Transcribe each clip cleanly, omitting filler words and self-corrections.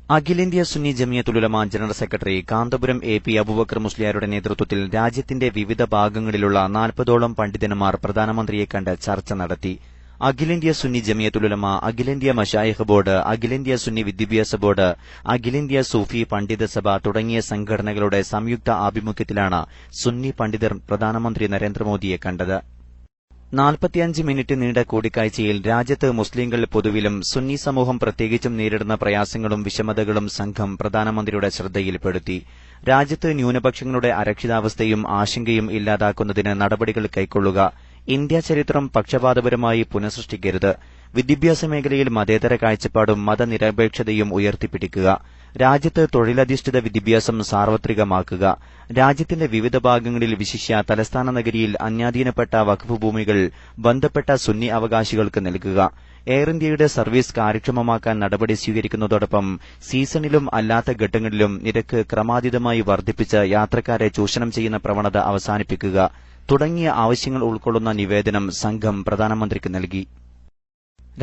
അഖിലേന്ത്യാ Sunni Jamiyyathul Ulama general secretary Kanthapuram A P. Aboobacker മുസ്ലിയാരുടെ നേതൃത്വത്തിൽ രാജ്യത്തിന്റെ വിവിധ ഭാഗങ്ങളിലുള്ള 40ഓളം പണ്ഡിതന്മാർ പ്രധാനമന്ത്രിയെ കണ്ട് ചർച്ച നടത്തി. അഖിലേന്ത്യാ സുന്നി ജമിയത്തുൽ ഉലമ, അഖിലേന്ത്യാ മശായിഖ് ബോർഡ്, അഖിലേന്ത്യാ സുന്നി വിദ്യാഭ്യാസ ബോർഡ്, അഖിലേന്ത്യാ സൂഫി പണ്ഡിത സഭ തുടങ്ങിയ സംഘടനകളുടെ സംയുക്ത ആഭിമുഖ്യത്തിലാണ് സുന്നി പണ്ഡിതർ പ്രധാനമന്ത്രി നരേന്ദ്രമോദിയെ കണ്ടത്. 45 മിനിറ്റ് നീണ്ട കൂടിക്കാഴ്ചയിൽ രാജ്യത്ത് മുസ്ലിംകൾ പൊതുവിലും സുന്നി സമൂഹം പ്രത്യേകിച്ചും നേരിടുന്ന പ്രയാസങ്ങളും വിഷമതകളും സംഘം പ്രധാനമന്ത്രിയുടെ ശ്രദ്ധയിൽപ്പെടുത്തി. രാജ്യത്ത് ന്യൂനപക്ഷങ്ങളുടെ അരക്ഷിതാവസ്ഥയും ആശങ്കയും ഇല്ലാതാക്കുന്നതിന് നടപടികൾ കൈക്കൊള്ളുക, ഇന്ത്യാ ചരിത്രം പക്ഷപാതപരമായി പുനഃസൃഷ്ടിക്കരുത്, വിദ്യാഭ്യാസ മേഖലയിൽ മതേതര കാഴ്ചപ്പാടും മതനിരപേക്ഷതയും ഉയർത്തിപ്പിടിക്കുക, രാജ്യത്ത് തൊഴിലധിഷ്ഠിത വിദ്യാഭ്യാസം സാർവത്രികമാക്കുക, രാജ്യത്തിന്റെ വിവിധ ഭാഗങ്ങളിൽ വിശിഷ്യ തലസ്ഥാന നഗരിയിൽ അന്യാധീനപ്പെട്ട വഖഫ് ഭൂമികൾ ബന്ധപ്പെട്ട സുന്നി അവകാശികൾക്ക് നൽകുക, എയർ ഇന്ത്യയുടെ സർവീസ് കാര്യക്ഷമമാക്കാൻ നടപടി സ്വീകരിക്കുന്നതോടൊപ്പം സീസണിലും അല്ലാത്ത ഘട്ടങ്ങളിലും നിരക്ക് ക്രമാതീതമായി വർദ്ധിപ്പിച്ച് യാത്രക്കാരെ ചൂഷണം ചെയ്യുന്ന പ്രവണത അവസാനിപ്പിക്കുക തുടങ്ങിയ ആവശ്യങ്ങൾ ഉൾക്കൊള്ളുന്ന നിവേദനം സംഘം പ്രധാനമന്ത്രിക്ക് നൽകി.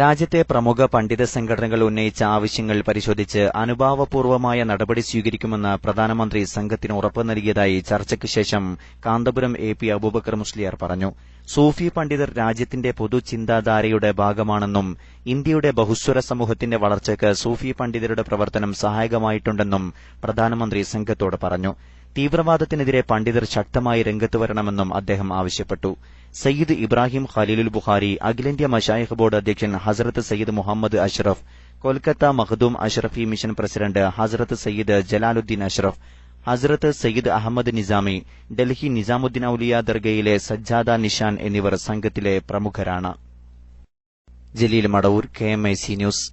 രാജ്യത്തെ പ്രമുഖ പണ്ഡിത സംഘടനകൾ ഉന്നയിച്ച ആവശ്യങ്ങൾ പരിശോധിച്ച് അനുഭാവപൂർവമായ നടപടി സ്വീകരിക്കുമെന്ന് പ്രധാനമന്ത്രി സംഘത്തിന് ഉറപ്പ് നൽകിയതായി ചർച്ചയ്ക്ക് ശേഷം കാന്തപുരം എ.പി. അബൂബക്കർ മുസ്ലിയാർ പറഞ്ഞു. സൂഫി പണ്ഡിതർ രാജ്യത്തിന്റെ പൊതുചിന്താധാരയുടെ ഭാഗമാണെന്നും ഇന്ത്യയുടെ ബഹുസ്വര സമൂഹത്തിന്റെ വളർച്ചയ്ക്ക് സൂഫി പണ്ഡിതരുടെ പ്രവർത്തനം സഹായകമായിട്ടുണ്ടെന്നും പ്രധാനമന്ത്രി സംഘത്തോട് പറഞ്ഞു. തീവ്രവാദത്തിനെതിരെ പണ്ഡിതർ ശക്തമായി രംഗത്ത് വരണമെന്നും അദ്ദേഹം ആവശ്യപ്പെട്ടു. സയ്യിദ് ഇബ്രാഹിം ഖലീലുൽ ബുഖാരി, അഖിലേന്ത്യാ മശായിഖ് ബോർഡ് അധ്യക്ഷൻ ഹസ്രത്ത് സയ്യിദ് മുഹമ്മദ് അഷ്റഫ്, കൊൽക്കത്ത മഖ്ദൂം അഷ്റഫി മിഷൻ പ്രസിഡന്റ് ഹസ്രത്ത് സയ്യിദ് ജലാലുദ്ദീൻ അഷ്റഫ്, ഹസ്രത്ത് സയ്യിദ് അഹമ്മദ് നിസാമി, ഡൽഹി നിസാമുദ്ദീൻ ഔലിയ ദർഗയിലെ സജ്ജാദ നിഷാൻ എന്നിവർ സംഘത്തിലെ പ്രമുഖരാണ്. Jaleel Madavoor, KMIC news.